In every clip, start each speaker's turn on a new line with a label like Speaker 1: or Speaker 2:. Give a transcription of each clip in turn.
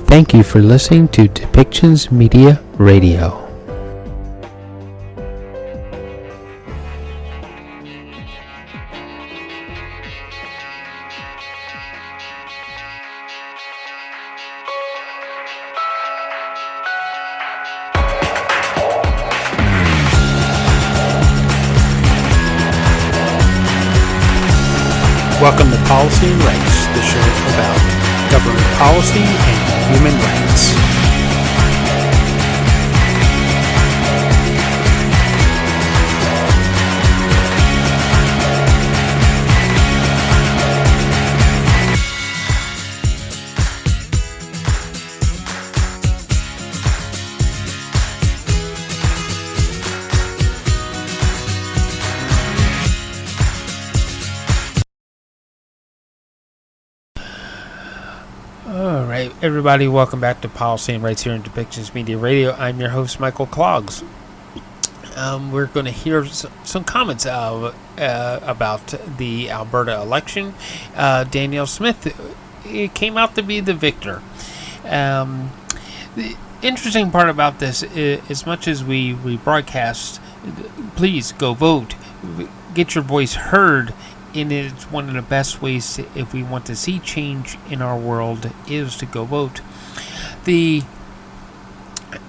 Speaker 1: Thank you for listening to Depictions Media Radio. Welcome to Policy and Rights, the show about government policy and human rights. Alright, everybody, welcome back to Policy and Rights here in Depictions Media Radio. I'm your host, Michael Clogs. We're going to hear some comments about the Alberta election. Danielle Smith came out to be the victor. The interesting part about this is, as much as we broadcast, please go vote, get your voice heard. And it's one of the best ways if we want to see change in our world is to go vote. The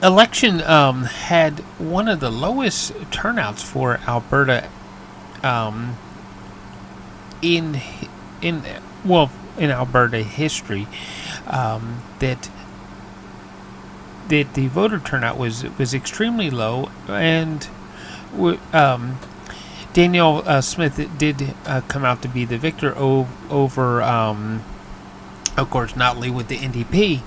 Speaker 1: election had one of the lowest turnouts for Alberta in Alberta history. That the voter turnout was extremely low, and Danielle Smith did come out to be the victor over, of course, Notley with the NDP,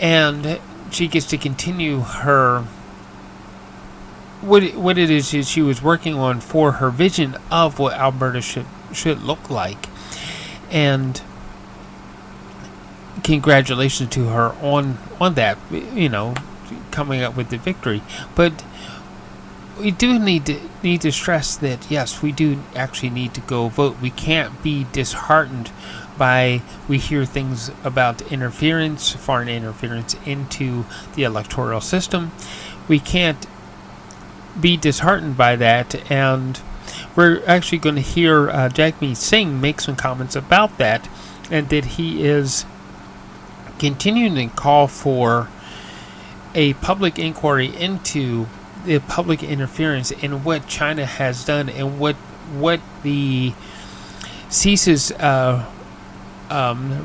Speaker 1: and she gets to continue her what it is she was working on for her vision of what Alberta should look like, and congratulations to her on that, coming up with the victory. But we do need to stress that, yes, we do actually need to go vote. We can't be disheartened by we hear things about foreign interference into the electoral system. We can't be disheartened by that, and we're actually going to hear Jagmeet Singh make some comments about that, and that he is continuing to call for a public inquiry into the public interference in what China has done and what the CSIS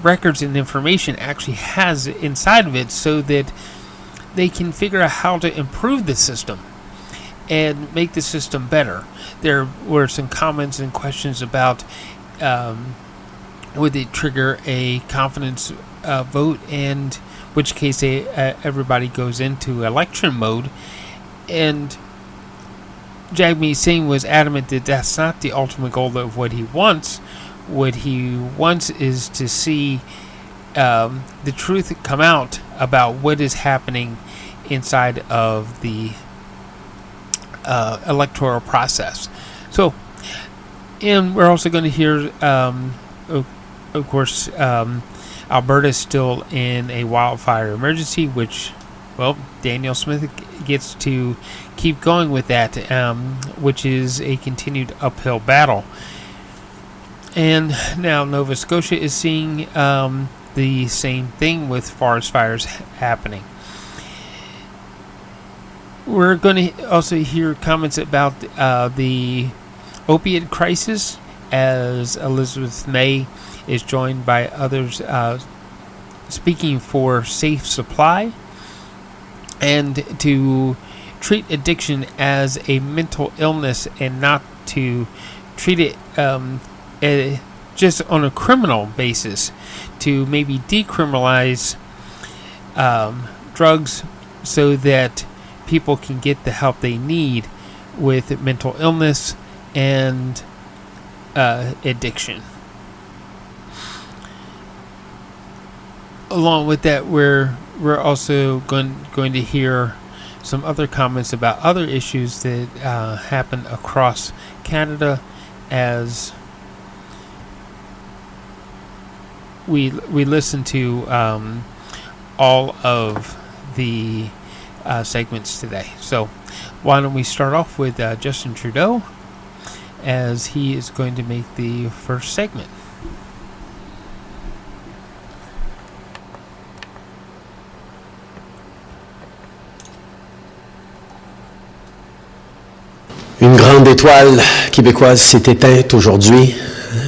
Speaker 1: records and information actually has inside of it, so that they can figure out how to improve the system and make the system better. There were some comments and questions about would it trigger a confidence vote, in which case everybody goes into election mode. And Jagmeet Singh was adamant that that's not the ultimate goal of what he wants. What he wants is to see the truth come out about what is happening inside of the electoral process. So, and we're also going to hear, of course, Alberta is still in a wildfire emergency, which, well, Danielle Smith gets to keep going with that, which is a continued uphill battle. And now Nova Scotia is seeing the same thing with forest fires happening. We're going to also hear comments about the opioid crisis, as Elizabeth May is joined by others speaking for safe supply, and to treat addiction as a mental illness and not to treat it just on a criminal basis, to maybe decriminalize drugs so that people can get the help they need with mental illness and addiction. Along with that, we're also going to hear some other comments about other issues that happen across Canada, as we listen to all of the segments today. So why don't we start off with Justin Trudeau, as he is going to make the first segment.
Speaker 2: Une grande étoile québécoise s'est éteinte aujourd'hui.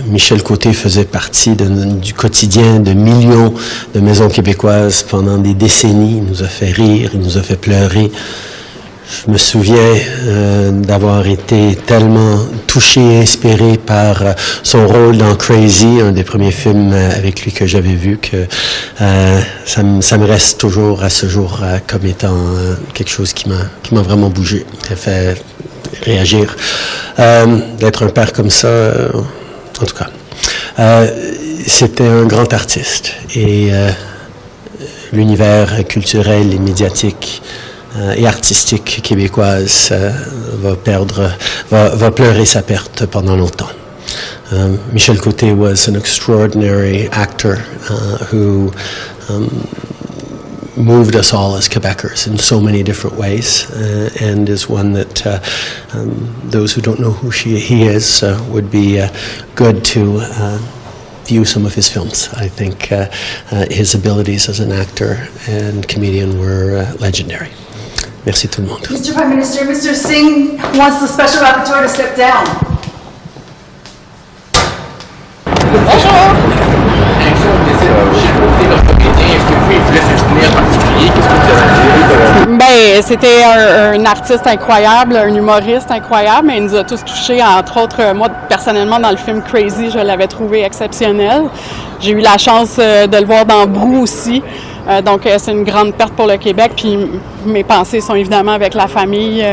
Speaker 2: Michel Côté faisait partie du quotidien de millions de maisons québécoises pendant des décennies. Il nous a fait rire, il nous a fait pleurer. Je me souviens d'avoir été tellement touché et inspiré par son rôle dans Crazy, un des premiers films avec lui que j'avais vu, que ça me reste toujours à ce jour comme étant quelque chose qui m'a vraiment bougé, qui a fait réagir. D'être un père comme ça, en tout cas, c'était un grand artiste et l'univers culturel et médiatique et artistique québécoise va pleurer sa perte pendant longtemps. Michel Côté was an extraordinary actor who moved us all as Quebecers in so many different ways, and is one that those who don't know who he is would be good to view some of his films. I think his abilities as an actor and comedian were legendary. Merci tout le monde.
Speaker 3: Mr. Prime Minister, Mr. Singh wants the Special Rapporteur to step down.
Speaker 4: Bonjour. Ben, c'était un artiste incroyable, un humoriste incroyable, mais il nous a tous touchés, entre autres, moi personnellement dans le film Crazy, je l'avais trouvé exceptionnel. J'ai eu la chance de le voir dans Brou aussi, donc c'est une grande perte pour le Québec, puis mes pensées sont évidemment avec la famille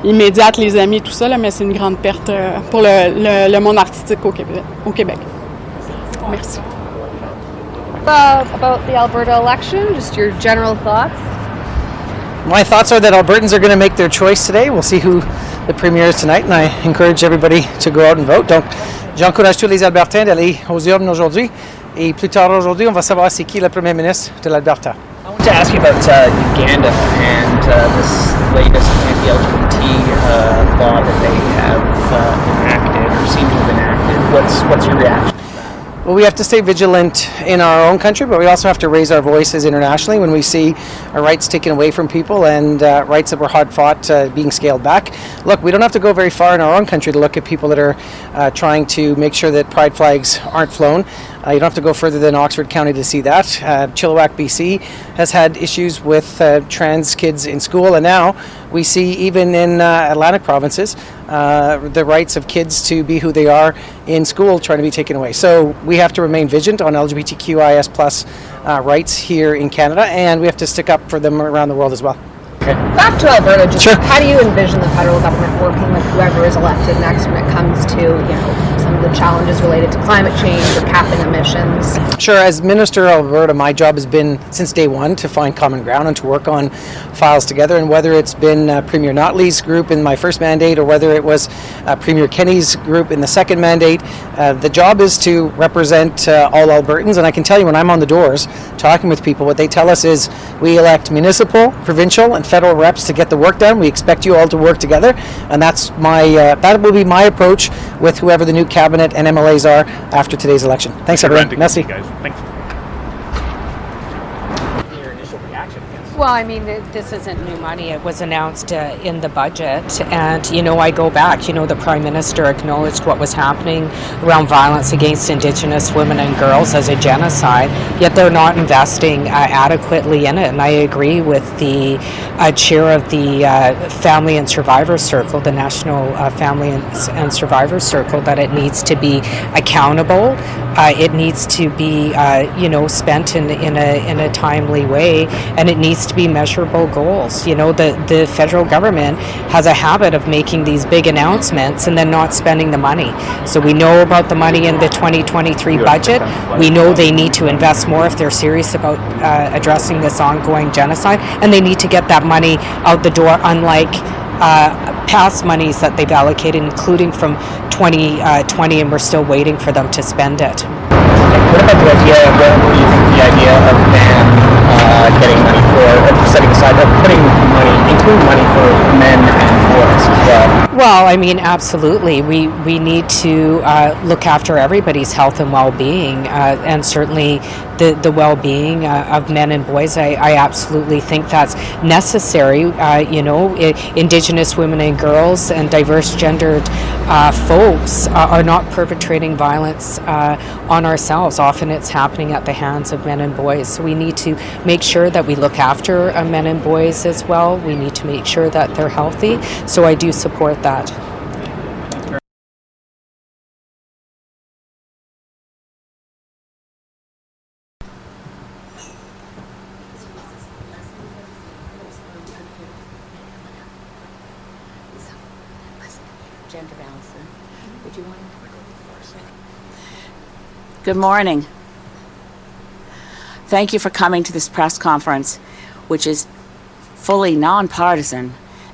Speaker 4: immédiate, les amis, tout ça, là, mais c'est une grande perte pour le monde artistique au Québec. Merci.
Speaker 5: About the Alberta election, just your general thoughts?
Speaker 6: My thoughts are that Albertans are going to make their choice today. We'll see who the premier is tonight, and I encourage everybody to go out and vote. Donc, j'encourage tous les Albertains d'aller aux urnes aujourd'hui, et plus tard aujourd'hui, on va savoir c'est qui le premier ministre de l'Alberta.
Speaker 7: I want to ask you about Uganda and this latest anti-LGBT law that they have enacted or seem to have enacted. What's your reaction?
Speaker 6: Well, we have to stay vigilant in our own country, but we also have to raise our voices internationally when we see our rights taken away from people and rights that were hard-fought being scaled back. Look, we don't have to go very far in our own country to look at people that are trying to make sure that pride flags aren't flown. You don't have to go further than Oxford County to see that. Chilliwack, BC has had issues with trans kids in school, and now we see even in Atlantic provinces the rights of kids to be who they are in school trying to be taken away. So we have to remain vigilant on LGBTQIS plus rights here in Canada, and we have to stick up for them around the world as well.
Speaker 5: Back to Alberta, just
Speaker 6: Sure.
Speaker 5: How do you envision the federal government working with whoever is elected next when it comes to, some of the challenges related to climate change or capping emissions?
Speaker 6: Sure, as Minister of Alberta, my job has been since day one to find common ground and to work on files together. And whether it's been Premier Notley's group in my first mandate or whether it was Premier Kenny's group in the second mandate, the job is to represent all Albertans. And I can tell you when I'm on the doors talking with people, what they tell us is we elect municipal, provincial, and federal reps to get the work done. We expect you all to work together, and that's that will be my approach with whoever the new cabinet and MLAs are after today's election. Thanks, everyone. Merci.
Speaker 7: Guys. Thanks. Your initial reaction?
Speaker 8: Well, I mean, this isn't new money. It was announced in the budget. And, I go back, the Prime Minister acknowledged what was happening around violence against Indigenous women and girls as a genocide, yet they're not investing adequately in it. And I agree with the chair of the Family and Survivor Circle, the National Family and Survivor Circle, that it needs to be accountable. It needs to be, spent in a timely way, and it needs to be measurable goals. The federal government has a habit of making these big announcements and then not spending the money. So we know about the money in the 2023 budget. We know they need to invest more if they're serious about addressing this ongoing genocide, and they need to get that money out the door, unlike past monies that they've allocated, including from 2020, and we're still waiting for them to spend it.
Speaker 7: What about the idea, what do you think the idea of them getting money for, setting aside, putting money, including money for men and boys as well?
Speaker 8: Well, I mean, absolutely. We need to look after everybody's health and well-being, and certainly the well-being of men and boys. I absolutely think that's necessary. Indigenous women and girls and diverse gendered folks are not perpetrating violence on ourselves. Often it's happening at the hands of men and boys. So we need to make sure that we look after men and boys as well. We need to make sure that they're healthy. So I do support that.
Speaker 9: Good morning. Thank you for coming to this press conference, which is fully nonpartisan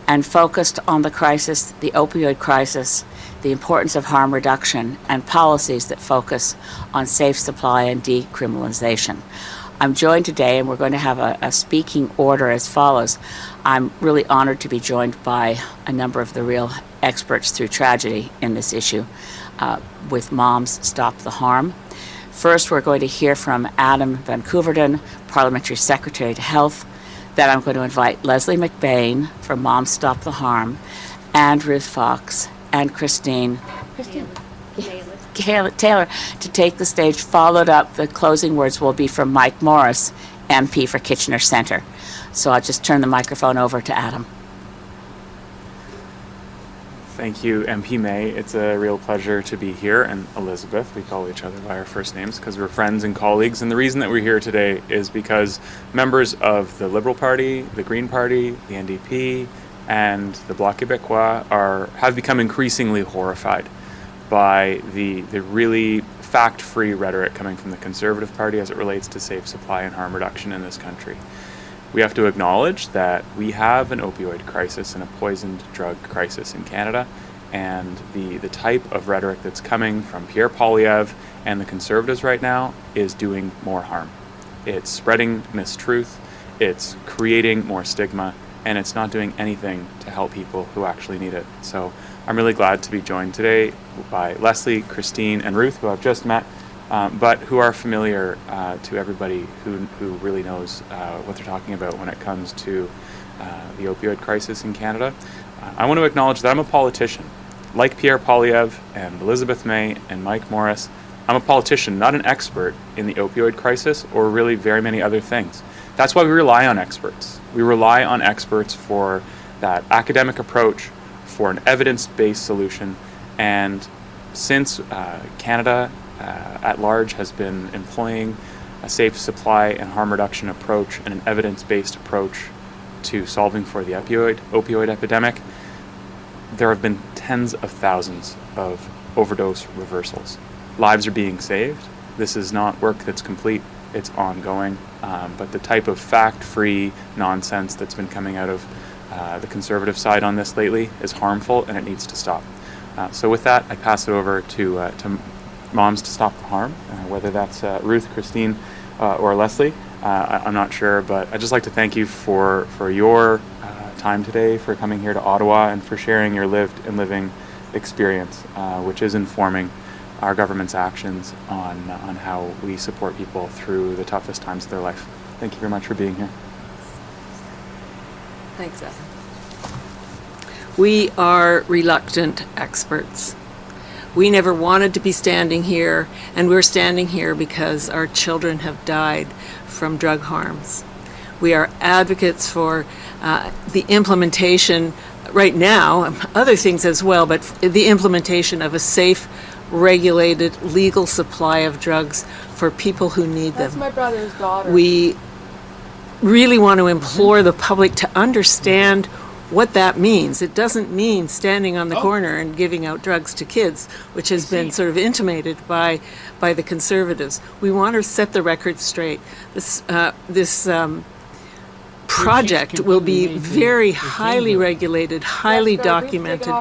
Speaker 9: and focused on the crisis, the opioid crisis, the importance of harm reduction, and policies that focus on safe supply and decriminalization. I'm joined today, and we're going to have a speaking order as follows. I'm really honored to be joined by a number of the real experts through tragedy in this issue with Moms Stop the Harm. First, we're going to hear from Adam Van Couverden, Parliamentary Secretary to Health. Then I'm going to invite Leslie McBain from Moms Stop the Harm, and Ruth Fox, and Christine Taylor to take the stage. Followed up, the closing words will be from Mike Morris, MP for Kitchener Centre. So I'll just turn the microphone over to Adam.
Speaker 10: Thank you, MP May. It's a real pleasure to be here, and Elizabeth, we call each other by our first names because we're friends and colleagues, and the reason that we're here today is because members of the Liberal Party, the Green Party, the NDP, and the Bloc Québécois have become increasingly horrified by the really fact-free rhetoric coming from the Conservative Party as it relates to safe supply and harm reduction in this country. We have to acknowledge that we have an opioid crisis and a poisoned drug crisis in Canada, and the type of rhetoric that's coming from Pierre Poilievre and the Conservatives right now is doing more harm. It's spreading mistruth, it's creating more stigma, and it's not doing anything to help people who actually need it. So I'm really glad to be joined today by Leslie, Christine, and Ruth, who I've just met, but who are familiar to everybody who really knows what they're talking about when it comes to the opioid crisis in Canada. I want to acknowledge that I'm a politician. Like Pierre Poilievre and Elizabeth May and Mike Morris, I'm a politician, not an expert in the opioid crisis or really very many other things. That's why we rely on experts. We rely on experts for that academic approach, for an evidence-based solution, and since Canada at large has been employing a safe supply and harm reduction approach and an evidence-based approach to solving for the opioid epidemic, there have been tens of thousands of overdose reversals. Lives are being saved. This is not work that's complete, it's ongoing, but the type of fact-free nonsense that's been coming out of the Conservative side on this lately is harmful, and it needs to stop. So with that, I pass it over to Moms to Stop the Harm, whether that's Ruth, Christine, or Leslie. I'm not sure, but I'd just like to thank you for your time today, for coming here to Ottawa, and for sharing your lived and living experience, which is informing our government's actions on how we support people through the toughest times of their life. Thank you very much for being here.
Speaker 11: Thanks, Evan. We are reluctant experts. We never wanted to be standing here, and we're standing here because our children have died from drug harms. We are advocates for the implementation right now, other things as well, but the implementation of a safe, regulated, legal supply of drugs for people who need them.
Speaker 4: That's my brother's daughter.
Speaker 11: We really want to implore the public to understand what that means. It doesn't mean standing on the corner and giving out drugs to kids, which has been sort of intimated by the Conservatives. We want to set the record straight. This project will be very highly regulated, highly documented.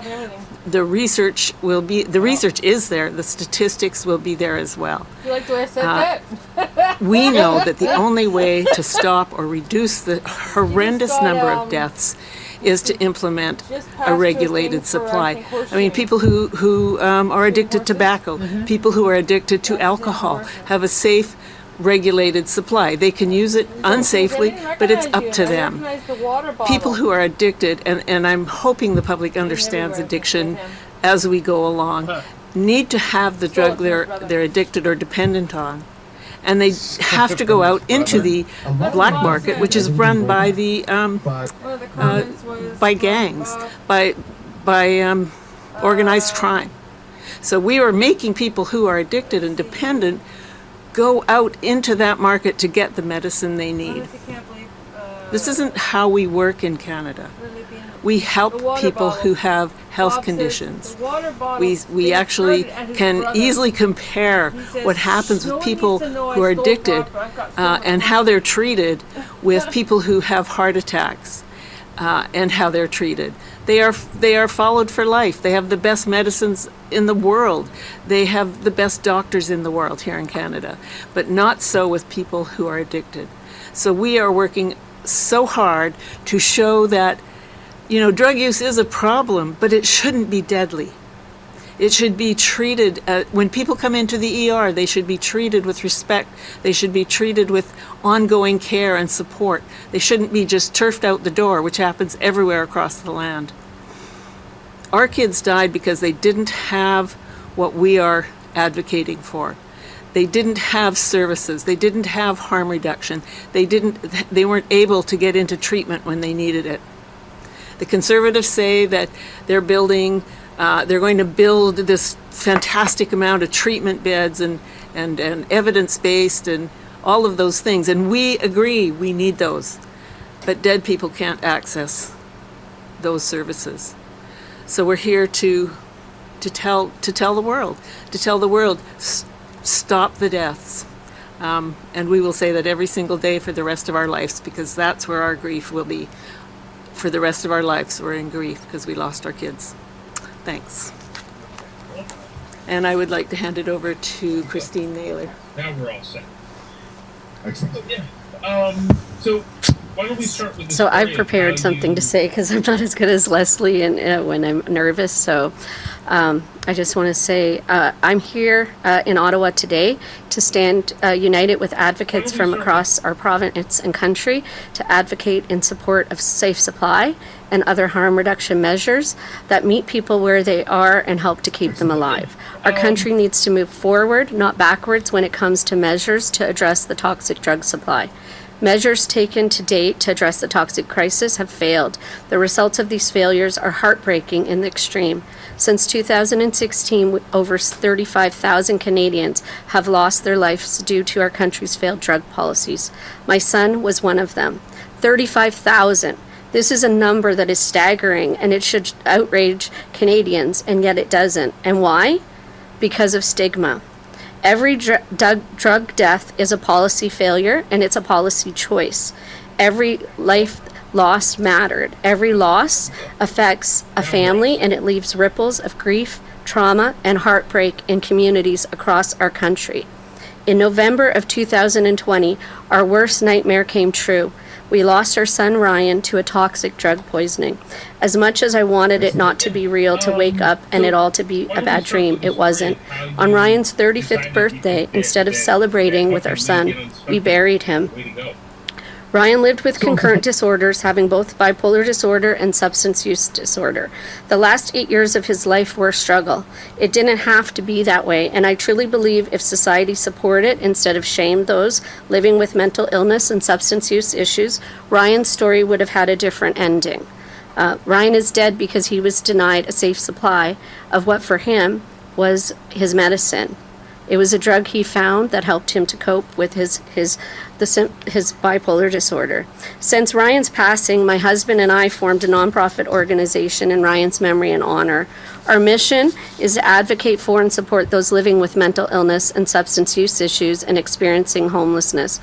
Speaker 11: the research will be, the research is there, the statistics will be there as well.
Speaker 12: You like the way I said that?
Speaker 11: We know that the only way to stop or reduce the horrendous number of deaths is to implement a regulated supply. I mean, people who are addicted to tobacco, people who are addicted to alcohol, have a safe, regulated supply. They can use it unsafely, but it's up to them. People who are addicted, and I'm hoping the public understands addiction as we go along, need to have the drug they're addicted or dependent on. And they have to go out into the black market, which is run by the by gangs, by organized crime. So we are making people who are addicted and dependent go out into that market to get the medicine they need. This isn't how we work in Canada. We help people who have health conditions. We actually can easily compare what happens with people who are addicted and how they're treated with people who have heart attacks and how they're treated. They are followed for life. They have the best medicines in the world. They have the best doctors in the world here in Canada, but not so with people who are addicted. So we are working so hard to show that, drug use is a problem, but it shouldn't be deadly. It should be treated, when people come into the ER, they should be treated with respect. They should be treated with ongoing care and support. They shouldn't be just turfed out the door, which happens everywhere across the land. Our kids died because they didn't have what we are advocating for. They didn't have services. They didn't have harm reduction. They weren't able to get into treatment when they needed it. The Conservatives say that they're going to build this fantastic amount of treatment beds and evidence-based and all of those things. And we agree we need those. But dead people can't access those services. So we're here to tell the world, stop the deaths. And we will say that every single day for the rest of our lives, because that's where our grief will be. For the rest of our lives, we're in grief because we lost our kids. Thanks. And I would like to hand it over to Christine Naylor.
Speaker 13: Now we're all set. Excellent. Yeah. So why don't we start with this?
Speaker 14: So I've prepared something to say because I'm not as good as Leslie and when I'm nervous. So I just want to say I'm here in Ottawa today to stand united with advocates from across our province and country to advocate in support of safe supply and other harm reduction measures that meet people where they are and help to keep them alive. Our country needs to move forward, not backwards, when it comes to measures to address the toxic drug supply. Measures taken to date to address the toxic crisis have failed. The results of these failures are heartbreaking in the extreme. Since 2016, over 35,000 Canadians have lost their lives due to our country's failed drug policies. My son was one of them. 35,000. This is a number that is staggering, and it should outrage Canadians, and yet it doesn't. And why? Because of stigma. Every drug death is a policy failure, and it's a policy choice. Every life loss mattered. Every loss affects a family, and it leaves ripples of grief, trauma, and heartbreak in communities across our country. In November of 2020, our worst nightmare came true. We lost our son Ryan to a toxic drug poisoning. As much as I wanted it not to be real, to wake up and it all to be a bad dream, it wasn't. On Ryan's 35th birthday, instead of celebrating with our son, we buried him. Ryan lived with concurrent disorders, having both bipolar disorder and substance use disorder. The last 8 years of his life were a struggle. It didn't have to be that way, and I truly believe if society supported instead of shamed those living with mental illness and substance use issues, Ryan's story would have had a different ending. Ryan is dead because he was denied a safe supply of what for him was his medicine. It was a drug he found that helped him to cope with his bipolar disorder. Since Ryan's passing, my husband and I formed a nonprofit organization in Ryan's memory and honor. Our mission is to advocate for and support those living with mental illness and substance use issues and experiencing homelessness.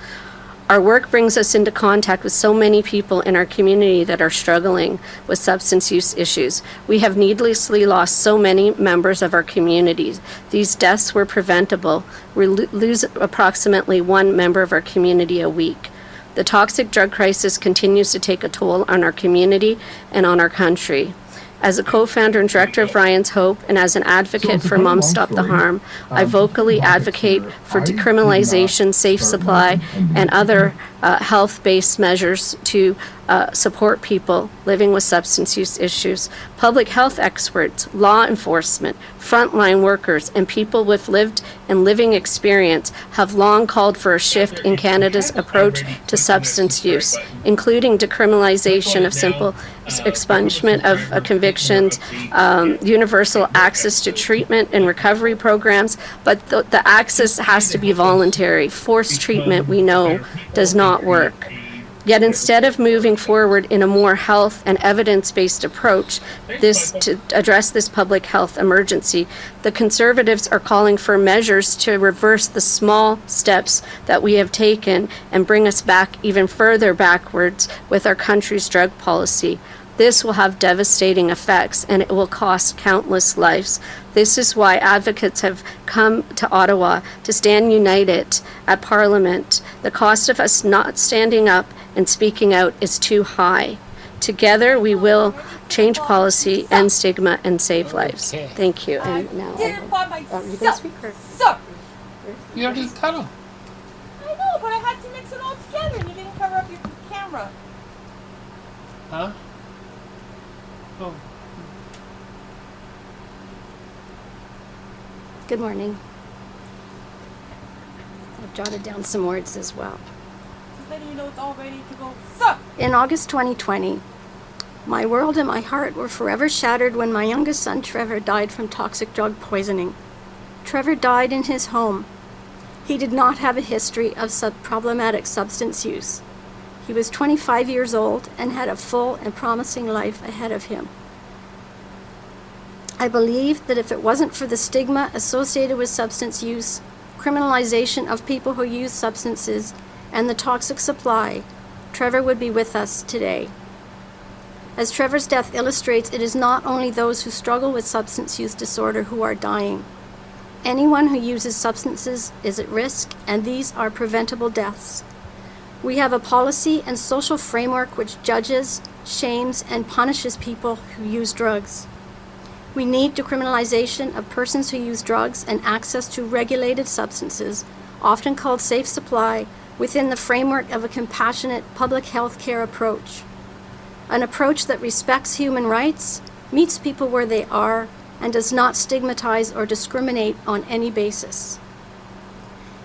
Speaker 14: Our work brings us into contact with so many people in our community that are struggling with substance use issues. We have needlessly lost so many members of our communities. These deaths were preventable. We lose approximately one member of our community a week. The toxic drug crisis continues to take a toll on our community and on our country. As a co-founder and director of Ryan's Hope and as an advocate for Moms Stop the Harm, I vocally advocate for decriminalization, safe supply, and other health-based measures to support people living with substance use issues. Public health experts, law enforcement, frontline workers, and people with lived and living experience have long called for a shift in Canada's approach to substance use, including decriminalization of simple expungement of convictions, universal access to treatment and recovery programs, but the access has to be voluntary. Forced treatment, we know, does not work. Yet instead of moving forward in a more health and evidence-based approach to address this public health emergency, the Conservatives are calling for measures to reverse the small steps that we have taken and bring us back even further backwards with our country's drug policy. This will have devastating effects and it will cost countless lives. This is why advocates have come to Ottawa to stand united at Parliament. The cost of us not standing up and speaking out is too high. Together we will change policy, end stigma, and save lives. Thank you. And now you can speak first.
Speaker 1: You already cut them.
Speaker 12: I know, but I had to mix it all together and you didn't cover up your camera.
Speaker 1: Huh? Oh.
Speaker 15: Good morning. I've jotted down some words as well.
Speaker 12: Just letting you know it's all ready to go. Suck!
Speaker 15: In August 2020, my world and my heart were forever shattered when my youngest son, Trevor, died from toxic drug poisoning. Trevor died in his home. He did not have a history of problematic substance use. He was 25 years old and had a full and promising life ahead of him. I believe that if it wasn't for the stigma associated with substance use, criminalization of people who use substances, and the toxic supply, Trevor would be with us today. As Trevor's death illustrates, it is not only those who struggle with substance use disorder who are dying. Anyone who uses substances is at risk, and these are preventable deaths. We have a policy and social framework which judges, shames, and punishes people who use drugs. We need decriminalization of persons who use drugs and access to regulated substances, often called safe supply, within the framework of a compassionate public health care approach. An approach that respects human rights, meets people where they are, and does not stigmatize or discriminate on any basis.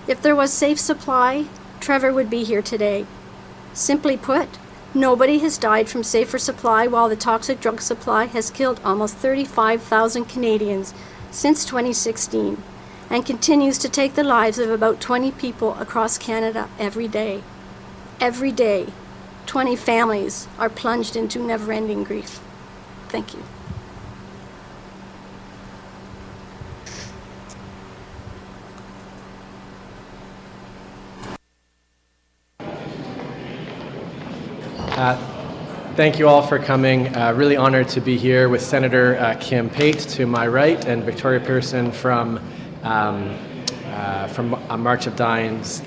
Speaker 15: If there was safe supply, Trevor would be here today. Simply put, nobody has died from safer supply while the toxic drug supply has killed almost 35,000 Canadians since 2016 and continues to take the lives of about 20 people across Canada every day. Every day, 20 families are plunged into never-ending grief. Thank you.
Speaker 16: Thank you all for coming. Really honored to be here with Senator Kim Pate to my right and Victoria Pearson from March of Dimes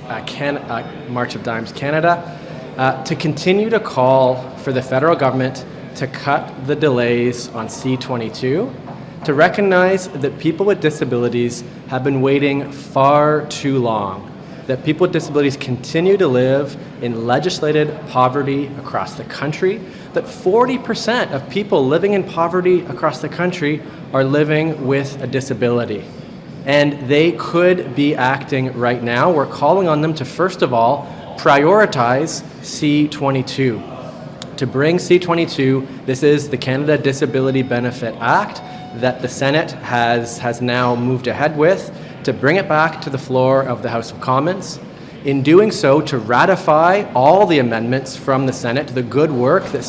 Speaker 16: Canada, to continue to call for the federal government to cut the delays on C-22, to recognize that people with disabilities have been waiting far too long, that people with disabilities continue to live in legislated poverty across the country, that 40% of people living in poverty across the country are living with a disability. And they could be acting right now. We're calling on them to, first of all, prioritize C-22. To bring C-22, this is the Canada Disability Benefit Act that the Senate has now moved ahead with, to bring it back to the floor of the House of Commons. In doing so, to ratify all the amendments from the Senate, the good work that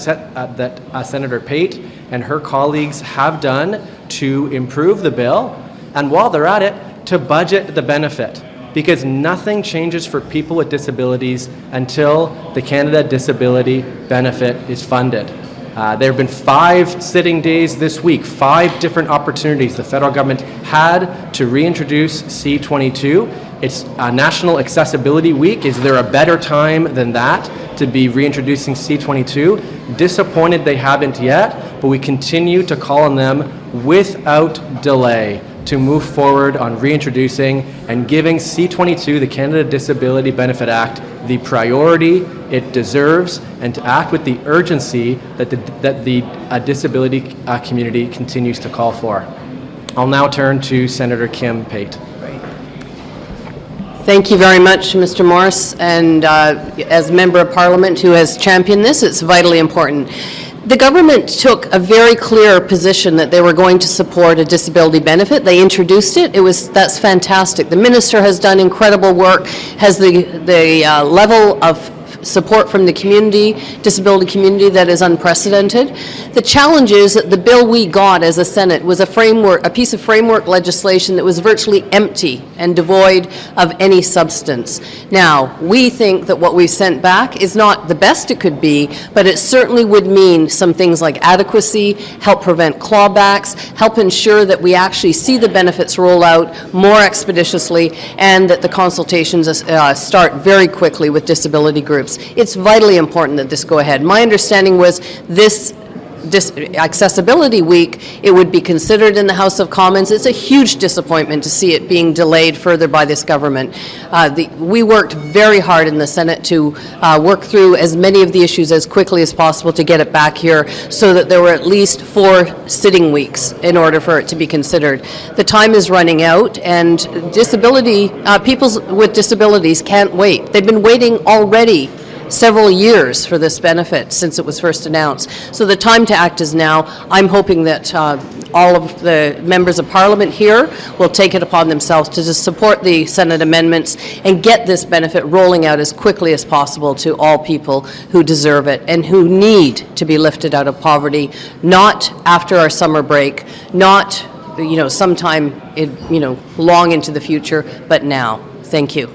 Speaker 16: Senator Pate and her colleagues have done to improve the bill, and while they're at it, to budget the benefit. because nothing changes for people with disabilities until the Canada Disability Benefit is funded. There have been 5 sitting days this week, 5 different opportunities the federal government had to reintroduce C-22. It's National Accessibility Week. Is there a better time than that to be reintroducing C-22? Disappointed they haven't yet, but we continue to call on them without delay to move forward on reintroducing and giving C-22, the Canada Disability Benefit Act, the priority it deserves, and to act with the urgency that the disability community continues to call for. I'll now turn to Senator Kim Pate.
Speaker 17: Thank you very much, Mr. Morris, and as Member of Parliament who has championed this, it's vitally important. The government took a very clear position that they were going to support a disability benefit. They introduced it. That's fantastic. The minister has done incredible work, has the level of support from the community, disability community, that is unprecedented. The challenge is that the bill we got as a Senate was a piece of framework legislation that was virtually empty and devoid of any substance. Now, we think that what we sent back is not the best it could be, but it certainly would mean some things like adequacy, help prevent clawbacks, help ensure that we actually see the benefits roll out more expeditiously, and that the consultations start very quickly with disability groups. It's vitally important that this go ahead. My understanding was this Accessibility Week, it would be considered in the House of Commons. It's a huge disappointment to see it being delayed further by this government. We worked very hard in the Senate to work through as many of the issues as quickly as possible to get it back here, so that there were at least 4 sitting weeks in order for it to be considered. The time is running out, and people with disabilities can't wait. They've been waiting already several years for this benefit since it was first announced. So the time to act is now. I'm hoping that all of the members of Parliament here will take it upon themselves to just support the Senate amendments and get this benefit rolling out as quickly as possible to all people who deserve it and who need to be lifted out of poverty, not after our summer break, not sometime long into the future, but now. Thank you.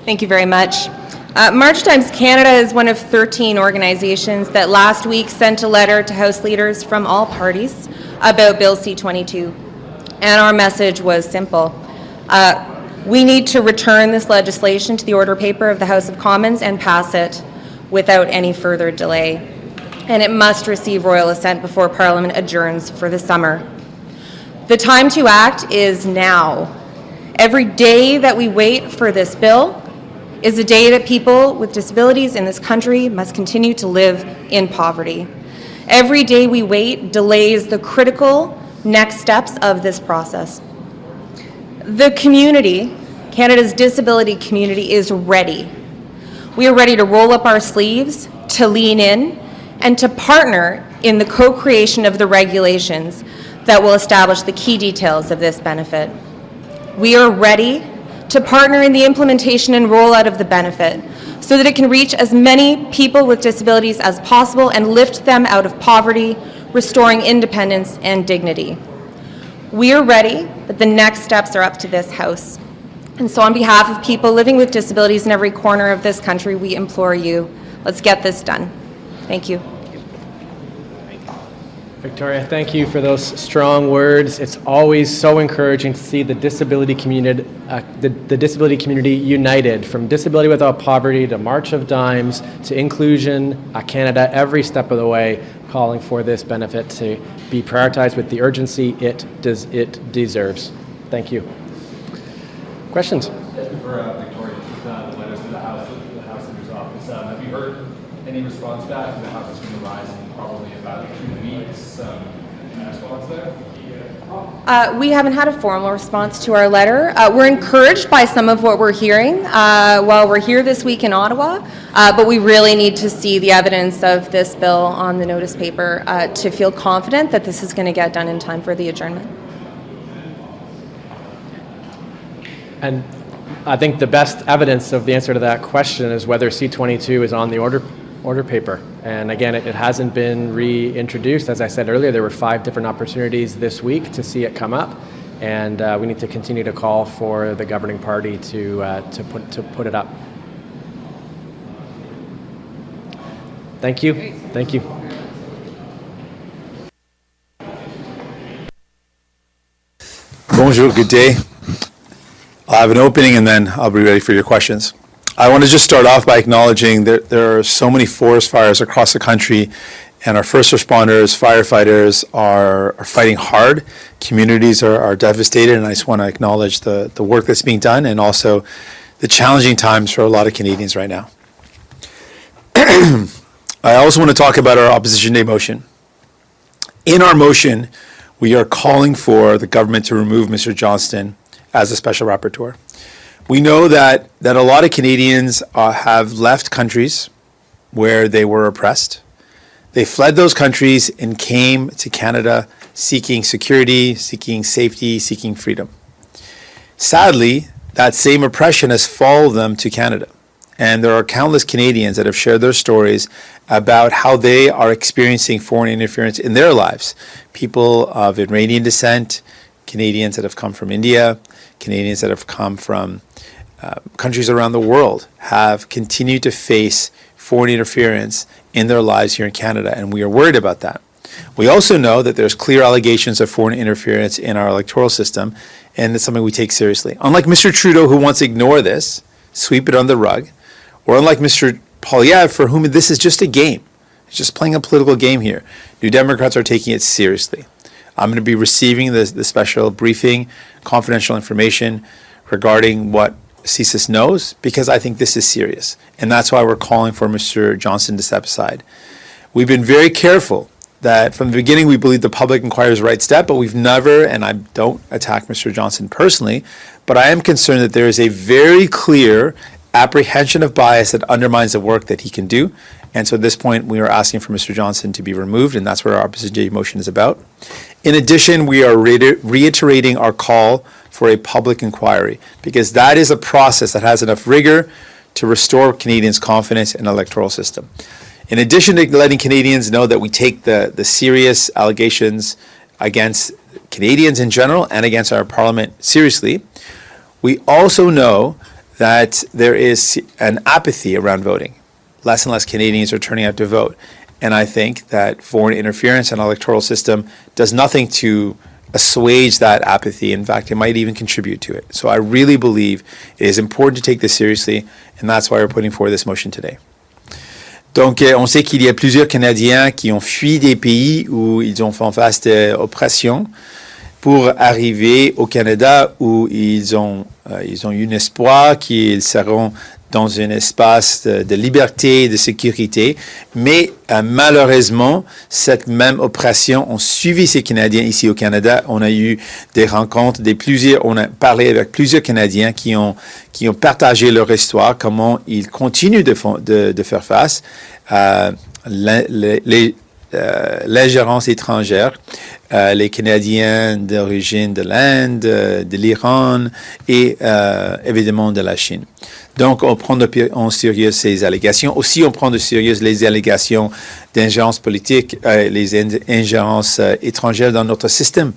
Speaker 18: Thank you very much. March Times Canada is one of 13 organizations that last week sent a letter to House leaders from all parties about Bill C-22. And our message was simple. We need to return this legislation to the order paper of the House of Commons and pass it without any further delay. And it must receive royal assent before Parliament adjourns for the summer. The time to act is now. Every day that we wait for this bill is a day that people with disabilities in this country must continue to live in poverty. Every day we wait delays the critical next steps of this process. The community, Canada's disability community, is ready. We are ready to roll up our sleeves, to lean in, and to partner in the co-creation of the regulations that will establish the key details of this benefit. We are ready to partner in the implementation and rollout of the benefit so that it can reach as many people with disabilities as possible and lift them out of poverty, restoring independence and dignity. We are ready, but the next steps are up to this House. And so on behalf of people living with disabilities in every corner of this country, we implore you, let's get this done. Thank you.
Speaker 16: Victoria, thank you for those strong words. It's always so encouraging to see the disability community, the disability community united, from Disability Without Poverty to March of Dimes to Inclusion Canada, every step of the way, calling for this benefit to be prioritized with the urgency it deserves. Thank you. Questions?
Speaker 19: For Victoria, the letters to the House Leader's Office. Have you heard any response back? The House is going to rise in probably about 2 weeks. Any response there?
Speaker 18: We haven't had a formal response to our letter. We're encouraged by some of what we're hearing while we're here this week in Ottawa, but we really need to see the evidence of this bill on the notice paper to feel confident that this is going to get done in time for the adjournment.
Speaker 16: And I think the best evidence of the answer to that question is whether C-22 is on the order paper. And again, it hasn't been reintroduced. As I said earlier, there were 5 different opportunities this week to see it come up. and we need to continue to call for the governing party to put it up. Thank you. Thank you.
Speaker 20: Bonjour, good day. I'll have an opening and then I'll be ready for your questions. I want to just start off by acknowledging that there are so many forest fires across the country, and our first responders, firefighters are fighting hard. Communities are devastated, and I just want to acknowledge the work that's being done and also the challenging times for a lot of Canadians right now. I also want to talk about our Opposition Day motion. In our motion, we are calling for the government to remove Mr. Johnston as a special rapporteur. We know that a lot of Canadians have left countries where they were oppressed. They fled those countries and came to Canada seeking security, seeking safety, seeking freedom. Sadly, that same oppression has followed them to Canada. And there are countless Canadians that have shared their stories about how they are experiencing foreign interference in their lives. People of Iranian descent, Canadians that have come from India, Canadians that have come from countries around the world have continued to face foreign interference in their lives here in Canada, and we are worried about that. We also know that there's clear allegations of foreign interference in our electoral system, and it's something we take seriously. Unlike Mr. Trudeau, who wants to ignore this, sweep it under the rug, or unlike Mr. Poilievre, for whom this is just a game. It's just playing a political game here. New Democrats are taking it seriously. I'm going to be receiving the special briefing, confidential information regarding what CSIS knows, because I think this is serious. And that's why we're calling for Mr. Johnston to step aside. We've been very careful that from the beginning we believe the public inquiry is the right step, but we've never, and I don't attack Mr. Johnston personally, but I am concerned that there is a very clear apprehension of bias that undermines the work that he can do. And so at this point, we are asking for Mr. Johnston to be removed, and that's what our Opposition Day motion is about. In addition, we are reiterating our call for a public inquiry, because that is a process that has enough rigor to restore Canadians' confidence in the electoral system. In addition to letting Canadians know that we take the serious allegations against Canadians in general and against our Parliament seriously, we also know that there is an apathy around voting. Less and less Canadians are turning out to vote. And I think that foreign interference in the electoral system does nothing to assuage that apathy. In fact, it might even contribute to it. So I really believe it is important to take this seriously, and that's why we're putting forward this motion today. Donc, on sait qu'il y a plusieurs Canadiens qui ont fui des pays où ils ont fait face à l'oppression pour arriver au Canada où ils ont eu un espoir qu'ils seront dans un espace de liberté et de sécurité. Mais malheureusement, cette même oppression a suivi ces Canadiens ici au Canada. On a eu des rencontres, on a parlé avec plusieurs Canadiens qui ont partagé leur histoire, comment ils continuent de faire face à l'ingérence étrangère, les Canadiens d'origine de l'Inde, de l'Iran et évidemment de la Chine. Donc, on prend en sérieux ces allégations. Aussi, on prend de sérieux les allégations d'ingérence politique, les ingérences étrangères dans notre système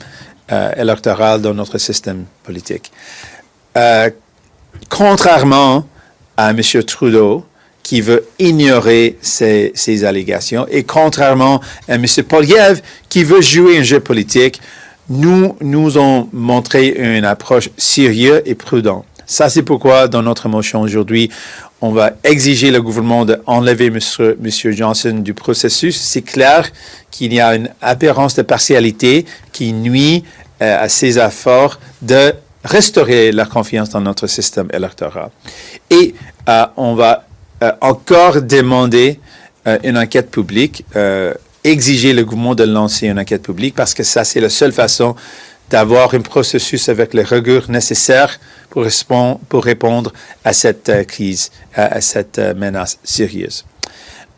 Speaker 20: électoral, dans notre système politique. Contrairement à M. Trudeau, qui veut ignorer ces allégations, et contrairement à M. Poilievre, qui veut jouer un jeu politique, nous ont montré une approche sérieuse et prudente. Ça, c'est pourquoi, dans notre motion aujourd'hui, on va exiger le gouvernement d'enlever M. Johnston du processus. C'est clair qu'il y a une apparence de partialité qui nuit à ses efforts de restaurer la confiance dans notre système électoral. Et on va encore demander une enquête publique, exiger le gouvernement de lancer une enquête publique, parce que ça, c'est la seule façon d'avoir un processus avec les rigueur nécessaires pour répondre à cette crise, à cette menace sérieuse.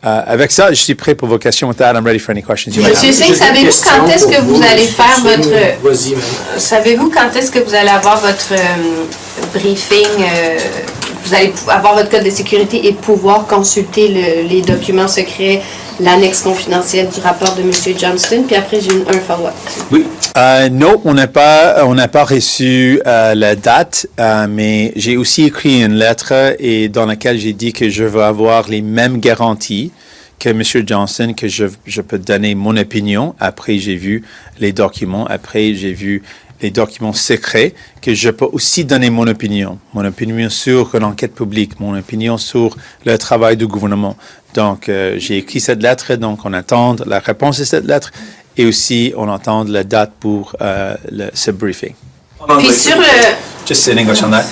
Speaker 20: Avec ça, je suis prêt pour vos questions. With that, I'm ready for any questions you might have.
Speaker 21: Monsieur Singh, savez-vous quand est-ce que vous allez faire votre... Savez-vous quand est-ce que vous allez avoir votre briefing vous allez avoir votre code de sécurité et pouvoir consulter les documents secrets, l'annexe confidentielle du rapport de M. Johnston. Puis après, j'ai un follow-up.
Speaker 20: Oui. Non, on n'a pas reçu la date, mais j'ai aussi écrit une lettre et dans laquelle j'ai dit que je veux avoir les mêmes garanties que M. Johnston, que je peux donner mon opinion. Après, j'ai vu les documents. Après, j'ai vu les documents secrets, que je peux aussi donner mon opinion sur l'enquête publique, mon opinion sur le travail du gouvernement. Donc, j'ai écrit cette lettre, donc on attend la réponse de cette lettre et aussi on attend la date pour ce briefing.
Speaker 21: Puis sur le...
Speaker 20: Just in English on that.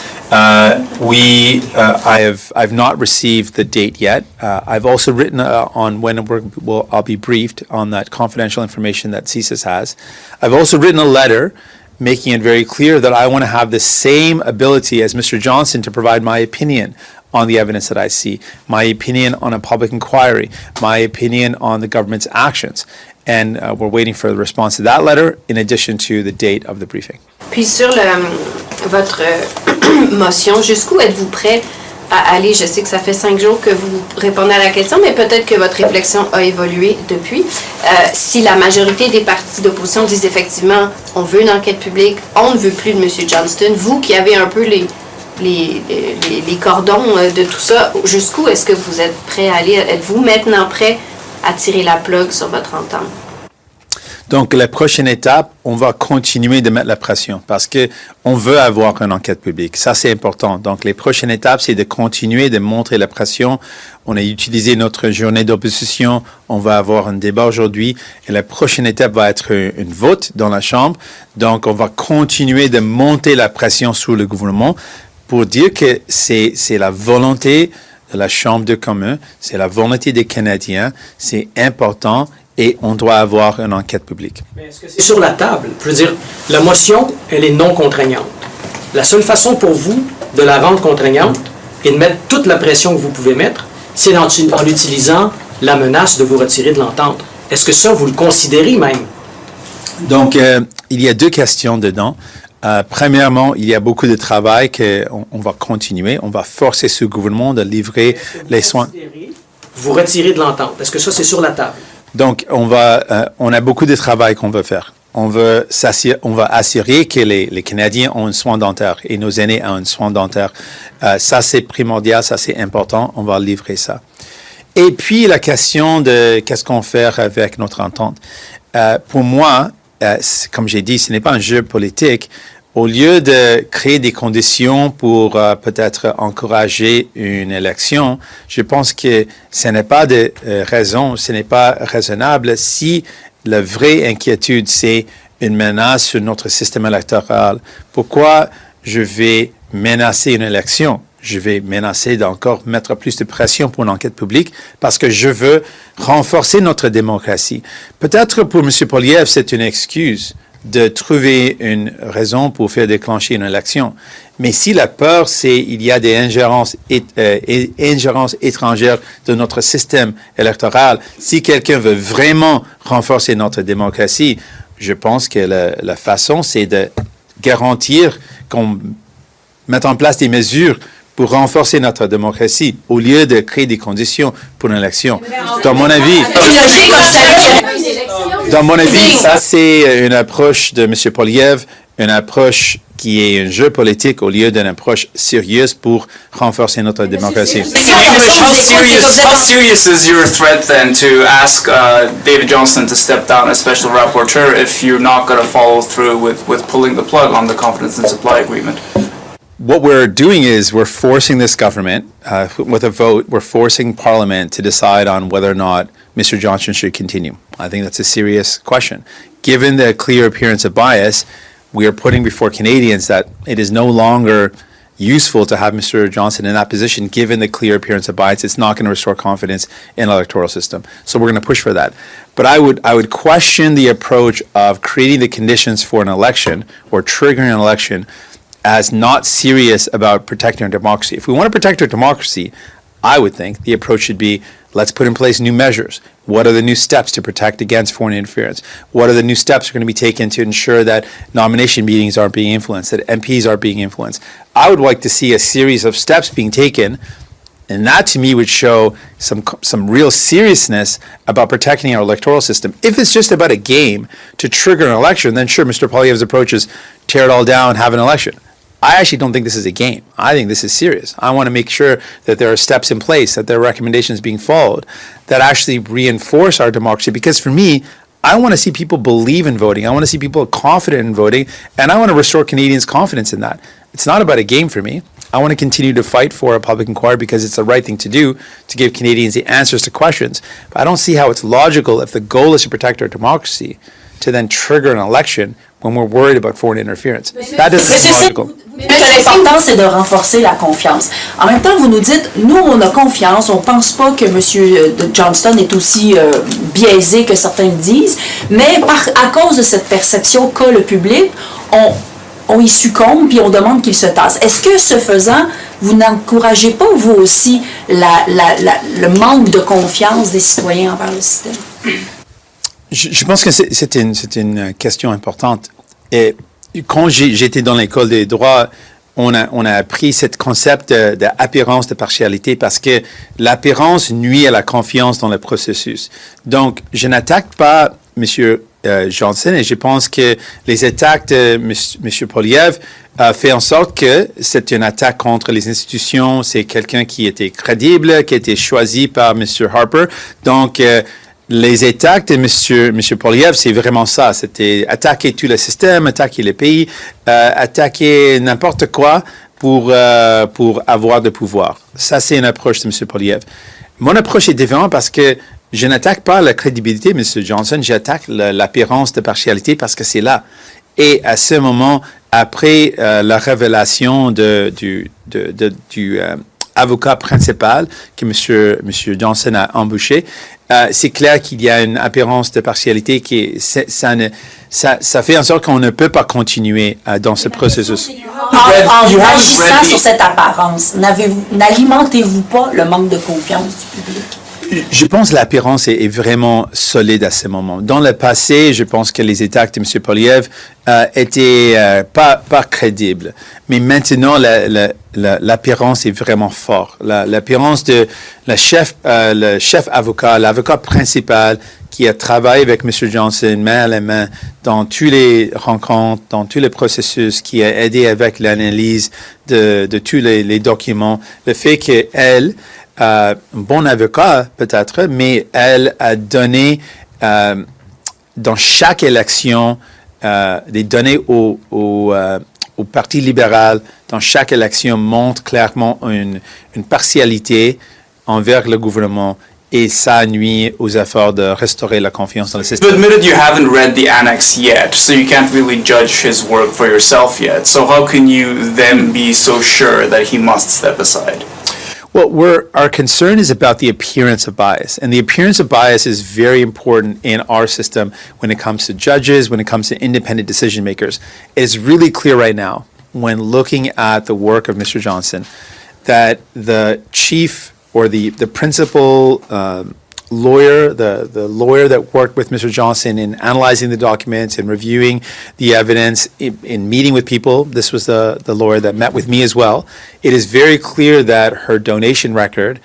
Speaker 20: I've not received the date yet. I've also written on when I'll be briefed on that confidential information that CSIS has. I've also written a letter making it very clear that I want to have the same ability as Mr. Johnston to provide my opinion on the evidence that I see, my opinion on a public inquiry, my opinion on the government's actions. And we're waiting for the response to that letter in addition to the date of the briefing.
Speaker 21: Puis sur votre motion, jusqu'où êtes-vous prêt à aller? Je sais que ça fait 5 jours que vous répondez à la question, mais peut-être que votre réflexion a évolué depuis. Si la majorité des partis d'opposition disent effectivement on veut une enquête publique, on ne veut plus de M. Johnston, vous qui avez un peu les cordons de tout ça, jusqu'où est-ce que vous êtes prêt à aller? Êtes-vous maintenant prêt à tirer la plug sur votre entente?
Speaker 20: Donc, la prochaine étape, on va continuer de mettre la pression parce que on veut avoir une enquête publique. Ça, c'est important. Donc, les prochaines étapes, c'est de continuer de montrer la pression. On a utilisé notre journée d'opposition. On va avoir un débat aujourd'hui. Et la prochaine étape va être une vote dans la Chambre. Donc, on va continuer de monter la pression sur le gouvernement pour dire que c'est la volonté de la Chambre de communs, c'est la volonté des Canadiens, c'est important et on doit avoir une enquête publique.
Speaker 2: Mais est-ce que c'est sur la table? Je veux dire, la motion, elle est non contraignante. La seule façon pour vous de la rendre contraignante et de mettre toute la pression que vous pouvez mettre, c'est en utilisant la menace de vous retirer de l'entente. Est-ce que ça, vous le considérez même?
Speaker 20: Donc, il y a deux questions dedans. Premièrement, il y a beaucoup de travail qu'on va continuer. On va forcer ce gouvernement de livrer les soins.
Speaker 2: Vous retirez de l'entente. Est-ce que ça, c'est sur la table?
Speaker 20: Donc, on a beaucoup de travail qu'on veut faire. On va assurer que les Canadiens ont un soin dentaire et nos aînés ont un soin dentaire. Ça, c'est primordial, ça, c'est important. On va livrer ça. Et puis, la question de qu'est-ce qu'on fait avec notre entente. Pour moi, comme j'ai dit, ce n'est pas un jeu politique. Au lieu de créer des conditions pour peut-être encourager une élection, je pense que ce n'est pas de raison, ce n'est pas raisonnable si la vraie inquiétude, c'est une menace sur notre système électoral. Pourquoi je vais menacer une élection? Je vais menacer d'encore mettre plus de pression pour une enquête publique parce que je veux renforcer notre démocratie. Peut-être pour M. Poilievre, c'est une excuse de trouver une raison pour faire déclencher une élection. Mais si la peur, c'est il y a des ingérences étrangères de notre système électoral, si quelqu'un veut vraiment renforcer notre démocratie, je pense que la façon, c'est de garantir qu'on mette en place des mesures pour renforcer notre démocratie, au lieu de créer des conditions pour une élection. Dans mon avis, ça c'est une approche de M. Poilievre, une approche qui est un jeu politique au lieu d'une approche sérieuse pour renforcer notre démocratie.
Speaker 22: How serious is your threat then to ask David Johnston to step down as special rapporteur if you're not going to follow through with pulling the plug on the confidence and supply agreement?
Speaker 20: What we're doing is we're forcing this government, with a vote, we're forcing Parliament to decide on whether or not Mr. Johnston should continue. I think that's a serious question. Given the clear appearance of bias, we are putting before Canadians that it is no longer useful to have Mr. Johnston in that position, given the clear appearance of bias. It's not going to restore confidence in the electoral system. So we're going to push for that. But I would question the approach of creating the conditions for an election or triggering an election as not serious about protecting our democracy. If we want to protect our democracy, I would think the approach should be, let's put in place new measures. What are the new steps to protect against foreign interference? What are the new steps that are going to be taken to ensure that nomination meetings aren't being influenced, that MPs aren't being influenced? I would like to see a series of steps being taken, and that to me would show some real seriousness about protecting our electoral system. If it's just about a game to trigger an election, then sure, Mr. Poilievre's approach is tear it all down, have an election. I actually don't think this is a game. I think this is serious. I want to make sure that there are steps in place, that there are recommendations being followed that actually reinforce our democracy. Because for me, I want to see people believe in voting. I want to see people confident in voting, and I want to restore Canadians' confidence in that. It's not about a game for me. I want to continue to fight for a public inquiry because it's the right thing to do to give Canadians the answers to questions. But I don't see how it's logical if the goal is to protect our democracy to then trigger an election when we're worried about foreign interference. That doesn't seem logical.
Speaker 3: L'important, c'est de renforcer la confiance. En même temps, vous nous dites, nous, on a confiance, on pense pas que M. Johnston est aussi biaisé que certains le disent, mais à cause de cette perception qu'a le public, on y succombe puis on demande qu'il se tasse. Est-ce que, ce faisant, vous n'encouragez pas, vous aussi, le manque de confiance des citoyens envers le système?
Speaker 20: Je pense que c'est une question importante. Et quand j'étais dans l'école des droits, on a appris ce concept d'apparence de partialité parce que l'apparence nuit à la confiance dans le processus. Donc, je n'attaque pas M. Johnson et je pense que les attaques de M. Poilievre fait en sorte que c'est une attaque contre les institutions. C'est quelqu'un qui était crédible, qui a été choisi par M. Harper. Donc, les attaques de M. Poilievre, c'est vraiment ça. C'était attaquer tout le système, attaquer le pays, attaquer n'importe quoi pour avoir de pouvoir. Ça, c'est une approche de M. Poilievre. Mon approche est différente parce que je n'attaque pas la crédibilité de M. Johnson, j'attaque l'apparence de partialité parce que c'est là. Et à ce moment, après la révélation du avocat principal que M. Johnson a embauché, c'est clair qu'il y a une apparence de partialité ça fait en sorte qu'on ne peut pas continuer dans ce processus.
Speaker 3: En agissant sur cette apparence, n'alimentez-vous pas le manque de confiance du public?
Speaker 20: Je pense que l'apparence est vraiment solide à ce moment. Dans le passé, je pense que les attaques de M. Poilievre étaient pas crédibles. Mais maintenant, l'apparence est vraiment forte. L'apparence de le chef avocat, l'avocat principal qui a travaillé avec M. Johnson main à la main dans toutes les rencontres, dans tous les processus, qui a aidé avec l'analyse de tous les documents. Le fait qu'elle un bon avocat peut-être, mais elle a donné dans chaque élection des données au Parti libéral. Dans chaque élection montre clairement une partialité envers le gouvernement et ça nuit aux efforts de restaurer la confiance dans le système.
Speaker 22: You admitted you haven't read the annex yet, so you can't really judge his work for yourself yet. So how can you then be so sure that he must step aside?
Speaker 20: Well, our concern is about the appearance of bias. And the appearance of bias is very important in our system when it comes to judges, when it comes to independent decision makers. It's really clear right now, when looking at the work of Mr. Johnson, that the chief or the principal lawyer, the lawyer that worked with Mr. Johnson in analyzing the documents and reviewing the evidence, in meeting with people, this was the lawyer that met with me as well. It is very clear that her donation record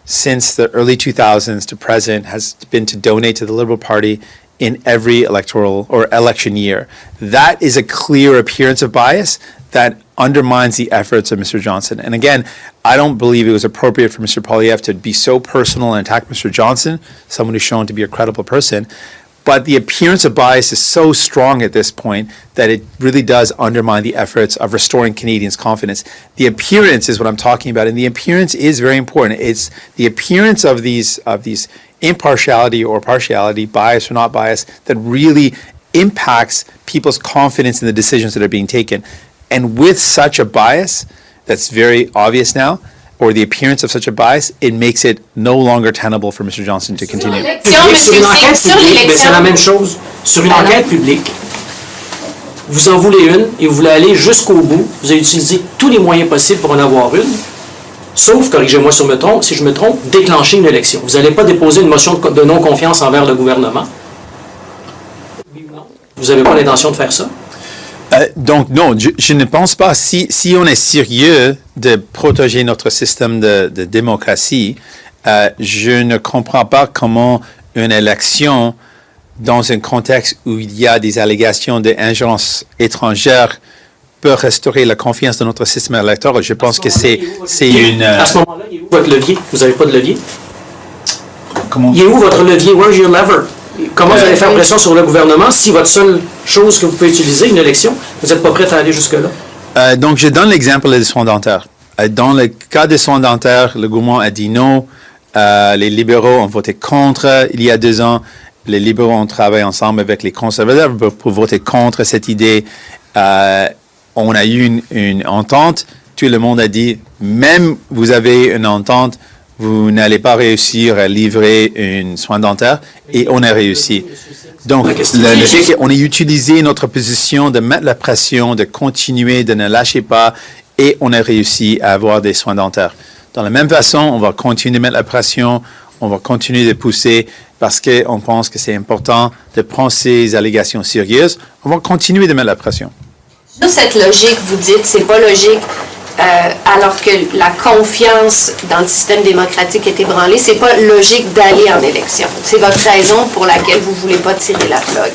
Speaker 20: since the early 2000s to present has been to donate to the Liberal Party in every electoral or election year. That is a clear appearance of bias that undermines the efforts of Mr. Johnson. And again, I don't believe it was appropriate for Mr. Poilievre to be so personal and attack Mr. Johnson, someone who's shown to be a credible person. But the appearance of bias is so strong at this point that it really does undermine the efforts of restoring Canadians' confidence. The appearance is what I'm talking about, and the appearance is very important. It's the appearance of these impartiality or partiality, bias or not bias, that really impacts people's confidence in the decisions that are being taken. And with such a bias that's very obvious now, or the appearance of such a bias, it makes it no longer tenable for Mr. Johnson to continue.
Speaker 2: Sur une enquête publique, c'est la même chose. Sur une enquête publique, vous en voulez une et vous voulez aller jusqu'au bout. Vous avez utilisé tous les moyens possibles pour en avoir une. sauf, corrigez-moi si je me trompe, déclencher une élection. Vous n'allez pas déposer une motion de non-confiance envers le gouvernement. Vous n'avez pas l'intention de faire ça?
Speaker 20: Donc, non, je ne pense pas. Si on est sérieux de protéger notre système de démocratie, je ne comprends pas comment une élection, dans un contexte où il y a des allégations d'ingérence étrangère, peut restaurer la confiance de notre système électoral. Je pense que c'est une...
Speaker 2: À ce moment-là, il est où votre levier? Vous n'avez pas de levier?
Speaker 20: Comment?
Speaker 2: Il est où votre levier? Where's your lever? Comment vous allez faire pression sur le gouvernement si votre seule chose que vous pouvez utiliser, une élection, vous n'êtes pas prêt à aller jusque-là?
Speaker 20: Donc, je donne l'exemple des soins dentaires. Dans le cas des soins dentaires, le gouvernement a dit non. Les libéraux ont voté contre. Il y a 2 ans, les libéraux ont travaillé ensemble avec les conservateurs pour voter contre cette idée. On a eu une entente. Tout le monde a dit, même vous avez une entente, vous n'allez pas réussir à livrer un soin dentaire, et on a réussi. Donc, le fait qu'on ait utilisé notre position de mettre la pression, de continuer, de ne lâcher pas, et on a réussi à avoir des soins dentaires. De la même façon, on va continuer de mettre la pression, on va continuer de pousser, parce qu'on pense que c'est important de prendre ces allégations sérieuses. On va continuer de mettre la pression.
Speaker 21: Juste cette logique, vous dites, c'est pas logique. Alors que la confiance dans le système démocratique est ébranlée, c'est pas logique d'aller en élection. C'est votre raison pour laquelle vous voulez pas tirer la plug.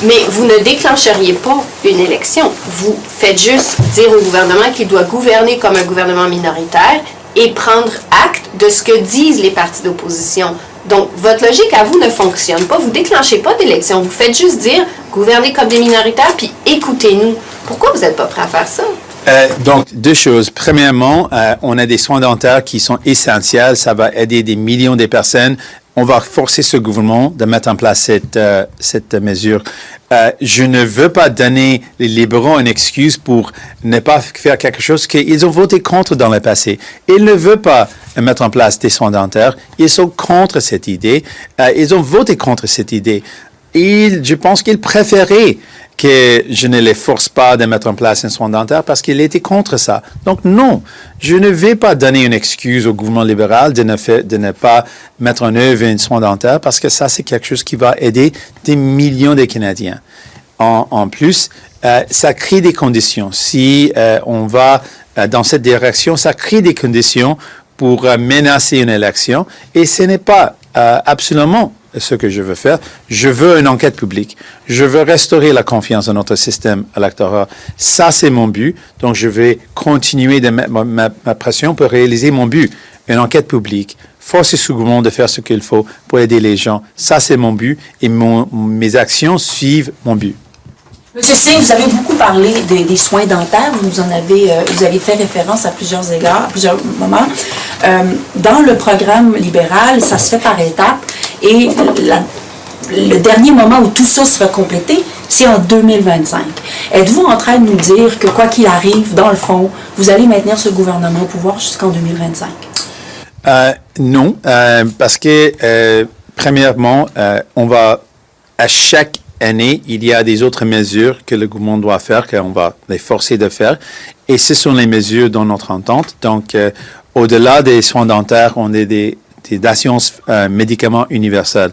Speaker 21: Mais vous ne déclencheriez pas une élection. Vous faites juste dire au gouvernement qu'il doit gouverner comme un gouvernement minoritaire et prendre acte de ce que disent les partis d'opposition. Donc, votre logique à vous ne fonctionne pas. Vous ne déclenchez pas d'élection. Vous faites juste dire gouverner comme des minoritaires puis écoutez-nous. Pourquoi vous n'êtes pas prêt à faire ça?
Speaker 20: Donc, 2 choses. Premièrement, on a des soins dentaires qui sont essentiels. Ça va aider des millions de personnes. On va forcer ce gouvernement de mettre en place cette mesure. Je ne veux pas donner les libéraux une excuse pour ne pas faire quelque chose qu'ils ont voté contre dans le passé. Ils ne veulent pas mettre en place des soins dentaires. Ils sont contre cette idée. Ils ont voté contre cette idée. Je pense qu'ils préféraient que je ne les force pas de mettre en place un soin dentaire parce qu'ils étaient contre ça. Donc non, je ne vais pas donner une excuse au gouvernement libéral de ne pas mettre en œuvre un soin dentaire parce que ça, c'est quelque chose qui va aider des millions de Canadiens. En plus, ça crée des conditions. Si on va dans cette direction, ça crée des conditions pour menacer une élection et ce n'est pas absolument ce que je veux faire. Je veux une enquête publique. Je veux restaurer la confiance dans notre système électoral. Ça, c'est mon but. Donc, je vais continuer de mettre ma pression pour réaliser mon but. Une enquête publique. Forcer ce gouvernement de faire ce qu'il faut pour aider les gens. Ça, c'est mon but. Et mes actions suivent mon but.
Speaker 3: Monsieur Singh, vous avez beaucoup parlé des soins dentaires. Vous avez fait référence à plusieurs égards, à plusieurs moments. Dans le programme libéral, ça se fait par étapes. Et le dernier moment où tout ça sera complété, c'est en 2025. Êtes-vous en train de nous dire que quoi qu'il arrive, dans le fond, vous allez maintenir ce gouvernement au pouvoir jusqu'en 2025?
Speaker 20: Non, parce que premièrement, on va à chaque année, il y a des autres mesures que le gouvernement doit faire, qu'on va les forcer de faire. Et ce sont les mesures dans notre entente. Donc, au-delà des soins dentaires, on a des assurances médicaments universelles.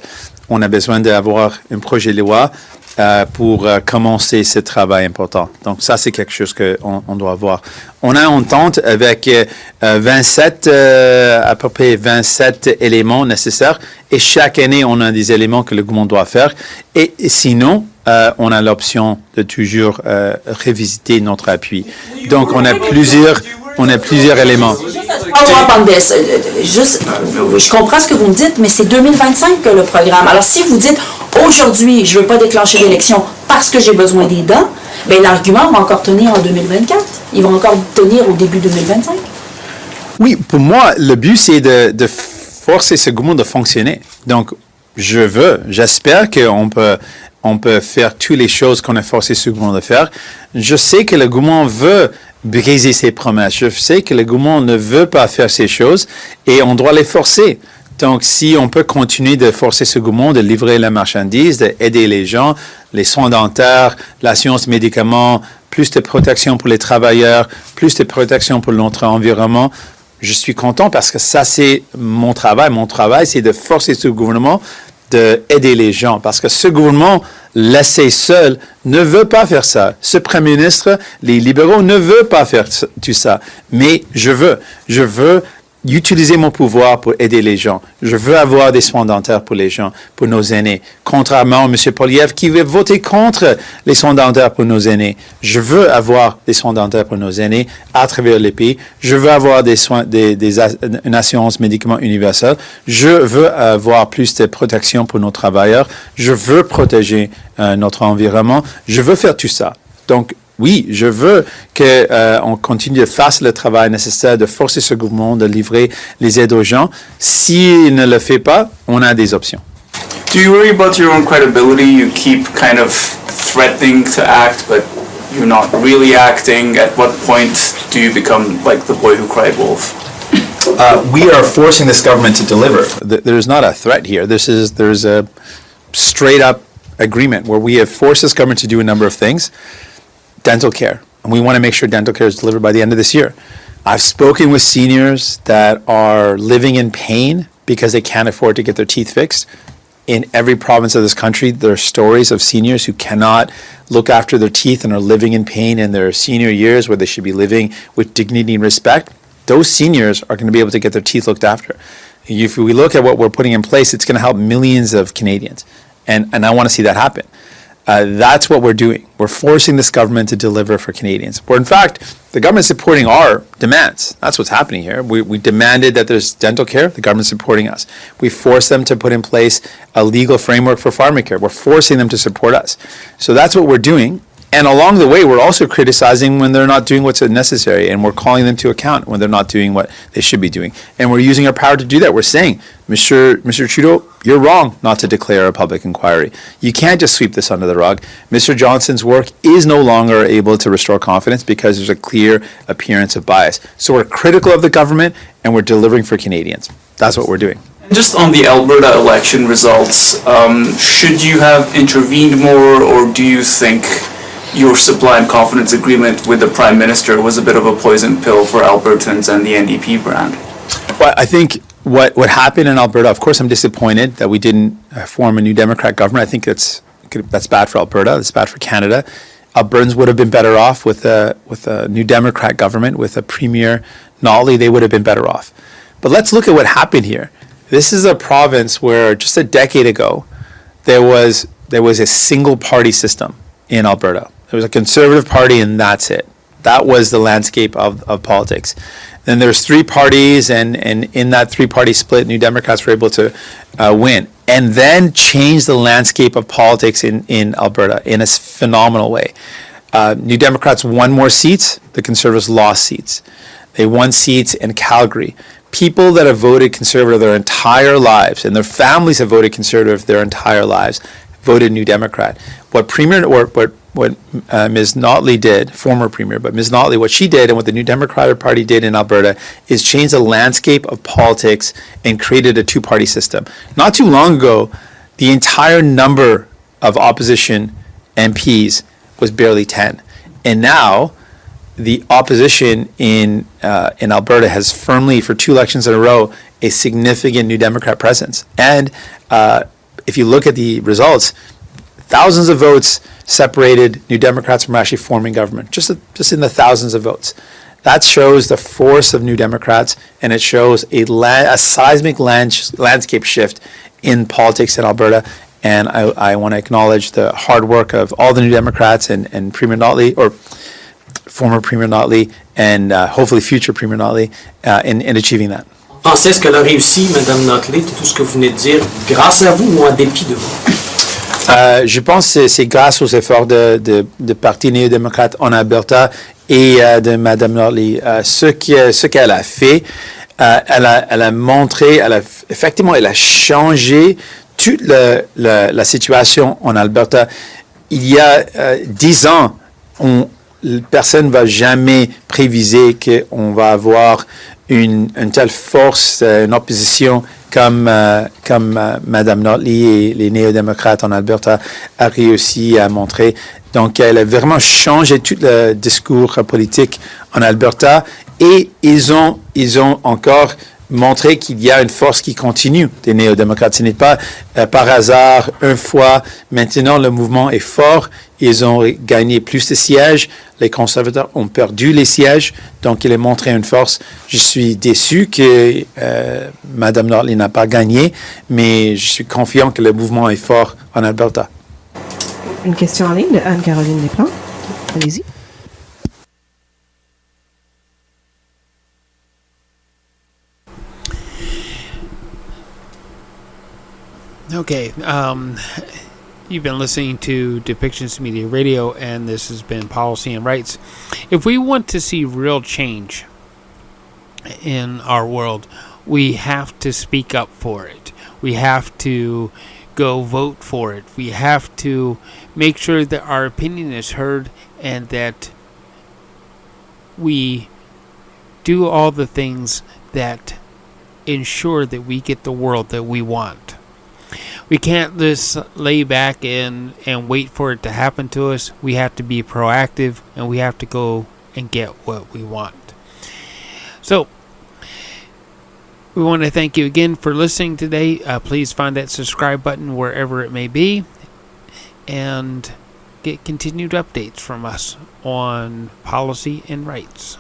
Speaker 20: On a besoin d'avoir un projet de loi pour commencer ce travail important. Donc, ça, c'est quelque chose qu'on doit avoir. On a une entente avec 27, à peu près 27 éléments nécessaires. Et chaque année, on a des éléments que le gouvernement doit faire. Et sinon, on a l'option de toujours revisiter notre appui. Donc, on a plusieurs éléments.
Speaker 3: Je comprends ce que vous me dites, mais c'est 2025 que le programme. Alors, si vous dites, aujourd'hui, je ne veux pas déclencher l'élection parce que j'ai besoin des dents, bien, l'argument va encore tenir en 2024. Il va encore tenir au début 2025.
Speaker 20: Oui, pour moi, le but, c'est de forcer ce gouvernement de fonctionner. Donc, j'espère qu'on peut faire toutes les choses qu'on a forcé ce gouvernement de faire. Je sais que le gouvernement veut briser ses promesses. Je sais que le gouvernement ne veut pas faire ces choses et on doit les forcer. Donc, si on peut continuer de forcer ce gouvernement de livrer la marchandise, d'aider les gens, les soins dentaires, l'assurance médicaments, plus de protection pour les travailleurs, plus de protection pour notre environnement, je suis content parce que ça, c'est mon travail. Mon travail, c'est de forcer ce gouvernement d'aider les gens. Parce que ce gouvernement, laissé seul, ne veut pas faire ça. Ce Premier ministre, les libéraux, ne veulent pas faire tout ça. Mais je veux utiliser mon pouvoir pour aider les gens. Je veux avoir des soins dentaires pour les gens, pour nos aînés. Contrairement à M. Poilievre qui veut voter contre les soins dentaires pour nos aînés. Je veux avoir des soins dentaires pour nos aînés à travers les pays. Je veux avoir des soins, une assurance médicaments universelle. Je veux avoir plus de protection pour nos travailleurs. Je veux protéger notre environnement. Je veux faire tout ça. Donc, oui, je veux qu'on continue de faire le travail nécessaire, de forcer ce gouvernement de livrer les aides aux gens. S'il ne le fait pas, on a des options.
Speaker 22: Do you worry about your own credibility? You keep kind of threatening to act, but you're not really acting. At what point do you become like the boy who cried wolf?
Speaker 20: We are forcing this government to deliver. There's not a threat here. There's a straight up agreement where we have forced this government to do a number of things. Dental care, and we want to make sure dental care is delivered by the end of this year. I've spoken with seniors that are living in pain because they can't afford to get their teeth fixed. In every province of this country, there are stories of seniors who cannot look after their teeth and are living in pain in their senior years where they should be living with dignity and respect. Those seniors are going to be able to get their teeth looked after. If we look at what we're putting in place, it's going to help millions of Canadians, and I want to see that happen. That's what we're doing. We're forcing this government to deliver for Canadians. Where in fact, the government's supporting our demands. That's what's happening here. We demanded that there's dental care. The government's supporting us. We forced them to put in place a legal framework for pharmacare. We're forcing them to support us. So that's what we're doing. And along the way, we're also criticizing when they're not doing what's necessary, and we're calling them to account when they're not doing what they should be doing. And we're using our power to do that. We're saying, Mr. Trudeau, you're wrong not to declare a public inquiry. You can't just sweep this under the rug. Mr. Johnston's work is no longer able to restore confidence because there's a clear appearance of bias. So we're critical of the government, and we're delivering for Canadians. That's what we're doing.
Speaker 22: Just on the Alberta election results, should you have intervened more, or do you think your supply and confidence agreement with the Prime Minister was a bit of a poison pill for Albertans and the NDP brand?
Speaker 20: Well, I think what happened in Alberta, of course I'm disappointed that we didn't form a new Democrat government. I think that's bad for Alberta, it's bad for Canada. Albertans would have been better off with a new Democrat government, with a Premier Notley, they would have been better off. But let's look at what happened here. This is a province where just a decade ago, there was a single party system in Alberta. There was a Conservative Party, and that's it. That was the landscape of politics. Then there's three parties, and in that three-party split, New Democrats were able to win, and then change the landscape of politics in Alberta in a phenomenal way. New Democrats won more seats. The Conservatives lost seats. They won seats in Calgary. People that have voted Conservative their entire lives, and their families have voted Conservative their entire lives, voted New Democrat. What Ms. Notley did, former Premier, but Ms. Notley, what she did and what the New Democratic Party did in Alberta is change the landscape of politics and created a two-party system. Not too long ago, the entire number of opposition MPs was barely 10. And now, the opposition in Alberta has firmly, for 2 elections in a row, a significant New Democrat presence. And if you look at the results, thousands of votes separated New Democrats from actually forming government, just in the thousands of votes. That shows the force of New Democrats, and it shows a seismic landscape shift in politics in Alberta. And I want to acknowledge the hard work of all the New Democrats and Premier Notley, or former Premier Notley, and hopefully future Premier Notley, in achieving that.
Speaker 2: Est-ce qu'elle a réussi, Mme Notley, tout ce que vous venez de dire, grâce à vous ou en dépit de vous?
Speaker 20: Je pense que c'est grâce aux efforts de Parti néo-démocrate en Alberta et de Mme Notley. Ce qu'elle a fait, elle a montré, effectivement, elle a changé toute la situation en Alberta. Il y a 10 ans, personne ne va jamais préviser qu'on va avoir une telle force, une opposition comme Mme Notley et les néo-démocrates en Alberta a réussi à montrer. Donc, elle a vraiment changé tout le discours politique en Alberta Et ils ont encore montré qu'il y a une force qui continue des néo-démocrates. Ce n'est pas par hasard, une fois. Maintenant, le mouvement est fort. Ils ont gagné plus de sièges. Les conservateurs ont perdu les sièges. Donc, il a montré une force. Je suis déçu que Mme Notley n'a pas gagné, mais je suis confiant que le mouvement est fort en Alberta.
Speaker 5: Une question en ligne de Anne-Caroline Desplantes. Allez-y.
Speaker 1: Okay, you've been listening to Depictions Media Radio, and this has been Policy and Rights. If we want to see real change in our world, we have to speak up for it. We have to go vote for it. We have to make sure that our opinion is heard and that we do all the things that ensure that we get the world that we want. We can't just lay back and wait for it to happen to us. We have to be proactive, and we have to go and get what we want. So, we want to thank you again for listening today. Please find that subscribe button wherever it may be, and get continued updates from us on policy and rights.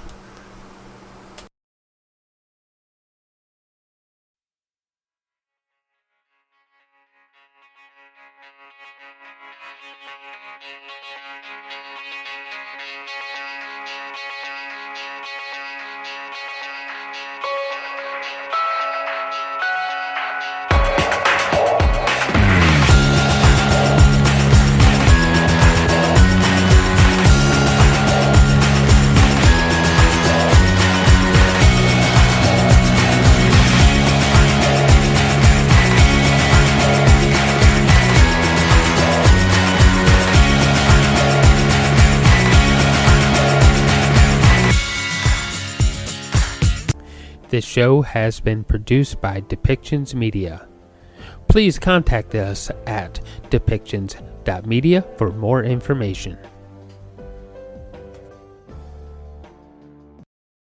Speaker 1: This show has been produced by Depictions Media. Please contact us at depictions.media for more information.